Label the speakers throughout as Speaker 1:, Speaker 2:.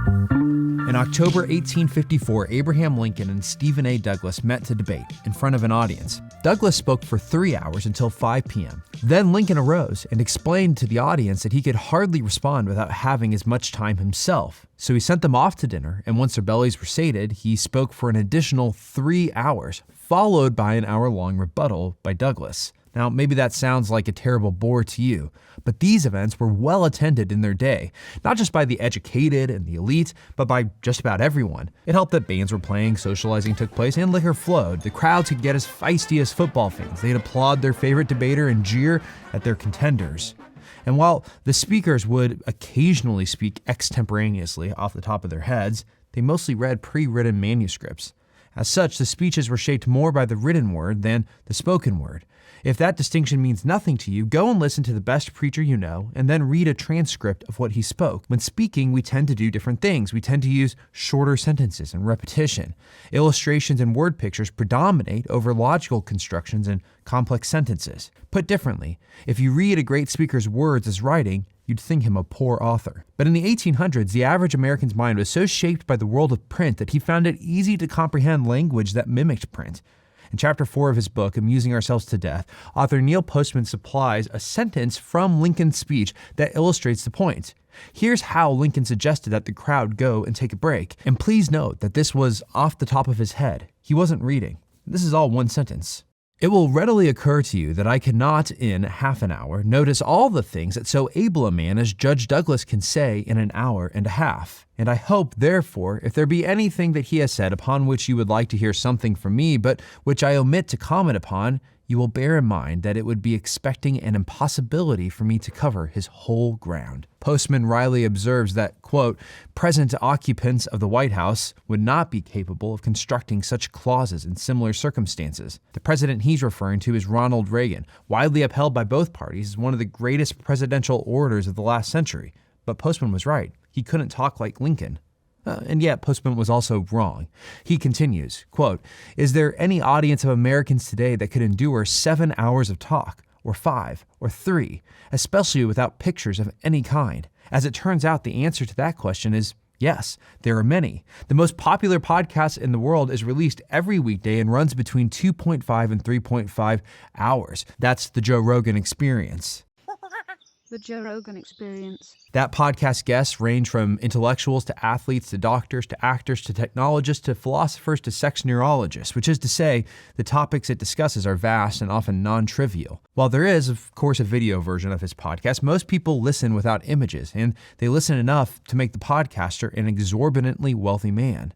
Speaker 1: In October 1854, Abraham Lincoln and Stephen A. Douglas met to debate in front of an audience. Douglas spoke for 3 hours until 5 p.m. Then Lincoln arose and explained to the audience that he could hardly respond without having as much time himself. So he sent them off to dinner, and once their bellies were sated, he spoke for an additional 3 hours, followed by an hour-long rebuttal by Douglas. Now, maybe that sounds like a terrible bore to you, but these events were well attended in their day, not just by the educated and the elite, but by just about everyone. It helped that bands were playing, socializing took place, and liquor flowed. The crowds could get as feisty as football fans. They'd applaud their favorite debater and jeer at their contenders. And while the speakers would occasionally speak extemporaneously off the top of their heads, they mostly read pre-written manuscripts. As such, the speeches were shaped more by the written word than the spoken word. If that distinction means nothing to you, go and listen to the best preacher you know, and then read a transcript of what he spoke. When speaking, we tend to do different things. We tend to use shorter sentences and repetition. Illustrations and word pictures predominate over logical constructions and complex sentences. Put differently, if you read a great speaker's words as writing, you'd think him a poor author. But in the 1800s, the average American's mind was so shaped by the world of print that he found it easy to comprehend language that mimicked print. In Chapter 4 of his book, Amusing Ourselves to Death, author Neil Postman supplies a sentence from Lincoln's speech that illustrates the point. Here's how Lincoln suggested that the crowd go and take a break. And please note that this was off the top of his head. He wasn't reading. This is all one sentence. It will readily occur to you that I cannot, in half an hour, notice all the things that so able a man as Judge Douglas can say in an hour and a half. And I hope, therefore, if there be anything that he has said upon which you would like to hear something from me, but which I omit to comment upon, you will bear in mind that it would be expecting an impossibility for me to cover his whole ground. Postman wryly observes that, quote, present occupants of the White House would not be capable of constructing such clauses in similar circumstances. The president he's referring to is Ronald Reagan, widely upheld by both parties as one of the greatest presidential orators of the last century. But Postman was right. He couldn't talk like Lincoln. And yet, Postman was also wrong. He continues, quote, is there any audience of Americans today that could endure 7 hours of talk, or 5, or 3, especially without pictures of any kind? As it turns out, the answer to that question is yes, there are many. The most popular podcast in the world is released every weekday and runs between 2.5 and 3.5 hours. That's the Joe Rogan Experience.
Speaker 2: The Joe Rogan Experience.
Speaker 1: That podcast guests range from intellectuals to athletes to doctors to actors to technologists to philosophers to sex neurologists, which is to say, the topics it discusses are vast and often non-trivial. While there is, of course, a video version of his podcast, most people listen without images, and they listen enough to make the podcaster an exorbitantly wealthy man.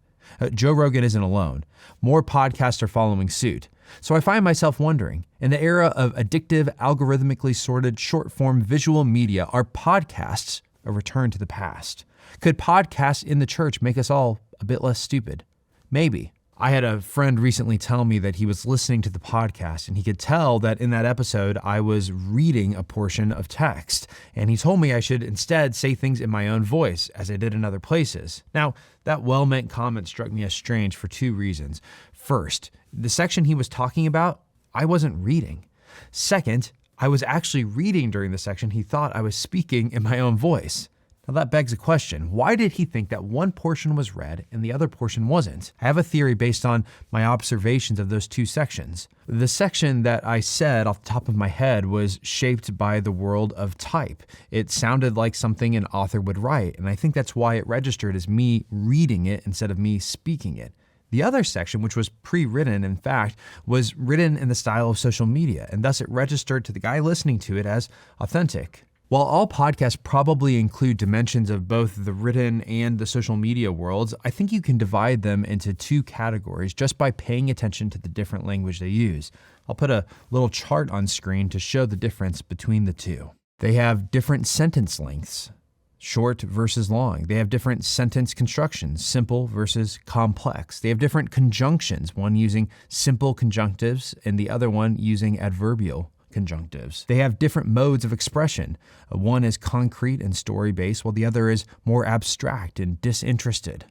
Speaker 1: Joe Rogan isn't alone. More podcasts are following suit. So I find myself wondering, in the era of addictive, algorithmically sorted, short-form visual media, are podcasts a return to the past? Could podcasts in the church make us all a bit less stupid? Maybe. I had a friend recently tell me that he was listening to the podcast and he could tell that in that episode I was reading a portion of text. And he told me I should instead say things in my own voice, as I did in other places. Now, that well-meant comment struck me as strange for 2 reasons. First, the section he was talking about, I wasn't reading. Second, I was actually reading during the section he thought I was speaking in my own voice. Now that begs a question. Why did he think that one portion was read and the other portion wasn't? I have a theory based on my observations of those 2 sections. The section that I said off the top of my head was shaped by the world of type. It sounded like something an author would write, and I think that's why it registered as me reading it instead of me speaking it. The other section, which was pre-written, in fact, was written in the style of social media, and thus it registered to the guy listening to it as authentic. While all podcasts probably include dimensions of both the written and the social media worlds, I think you can divide them into 2 categories just by paying attention to the different language they use. I'll put a little chart on screen to show the difference between the 2. They have different sentence lengths, short versus long. They have different sentence constructions, simple versus complex. They have different conjunctions, one using simple conjunctives and the other one using adverbial conjunctives. They have different modes of expression. One is concrete and story-based, while the other is more abstract and disinterested.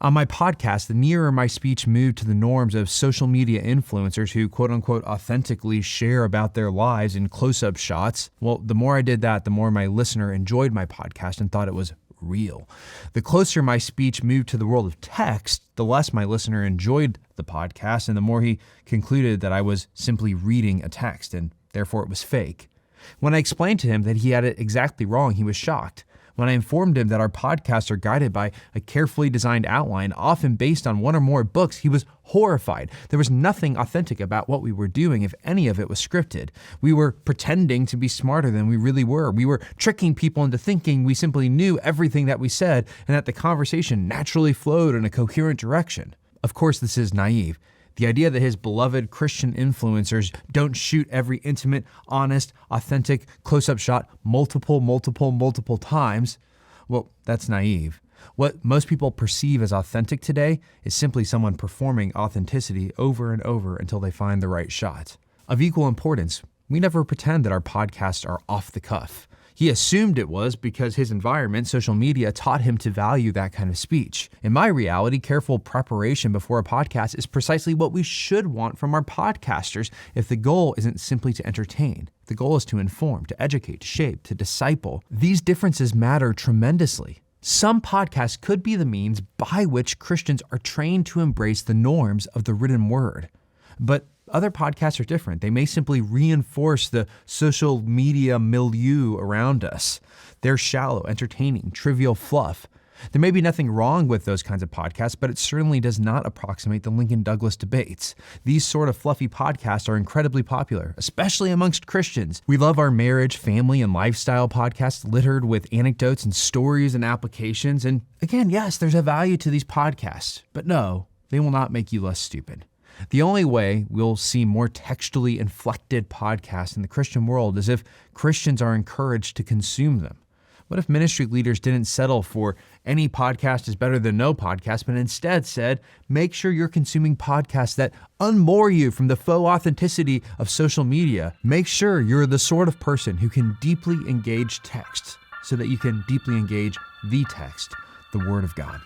Speaker 1: On my podcast, the nearer my speech moved to the norms of social media influencers who quote-unquote authentically share about their lives in close-up shots, well, the more I did that, the more my listener enjoyed my podcast and thought it was real. The closer my speech moved to the world of text, the less my listener enjoyed the podcast, and the more he concluded that I was simply reading a text, and therefore it was fake. When I explained to him that he had it exactly wrong, he was shocked. When I informed him that our podcasts are guided by a carefully designed outline, often based on one or more books, he was horrified. There was nothing authentic about what we were doing if any of it was scripted. We were pretending to be smarter than we really were. We were tricking people into thinking we simply knew everything that we said and that the conversation naturally flowed in a coherent direction. Of course, this is naive. The idea that his beloved Christian influencers don't shoot every intimate, honest, authentic close-up shot multiple times, well, that's naive. What most people perceive as authentic today is simply someone performing authenticity over and over until they find the right shot. Of equal importance, we never pretend that our podcasts are off the cuff. He assumed it was because his environment, social media, taught him to value that kind of speech. In my reality, careful preparation before a podcast is precisely what we should want from our podcasters if the goal isn't simply to entertain. The goal is to inform, to educate, to shape, to disciple. These differences matter tremendously. Some podcasts could be the means by which Christians are trained to embrace the norms of the written word. But other podcasts are different. They may simply reinforce the social media milieu around us. They're shallow, entertaining, trivial fluff. There may be nothing wrong with those kinds of podcasts, but it certainly does not approximate the Lincoln-Douglas debates. These sort of fluffy podcasts are incredibly popular, especially amongst Christians. We love our marriage, family, and lifestyle podcasts littered with anecdotes and stories and applications. And again, yes, there's a value to these podcasts, but no, they will not make you less stupid. The only way we'll see more textually inflected podcasts in the Christian world is if Christians are encouraged to consume them. What if ministry leaders didn't settle for any podcast is better than no podcast, but instead said, make sure you're consuming podcasts that unmoor you from the faux authenticity of social media. Make sure you're the sort of person who can deeply engage text so that you can deeply engage the text, the Word of God.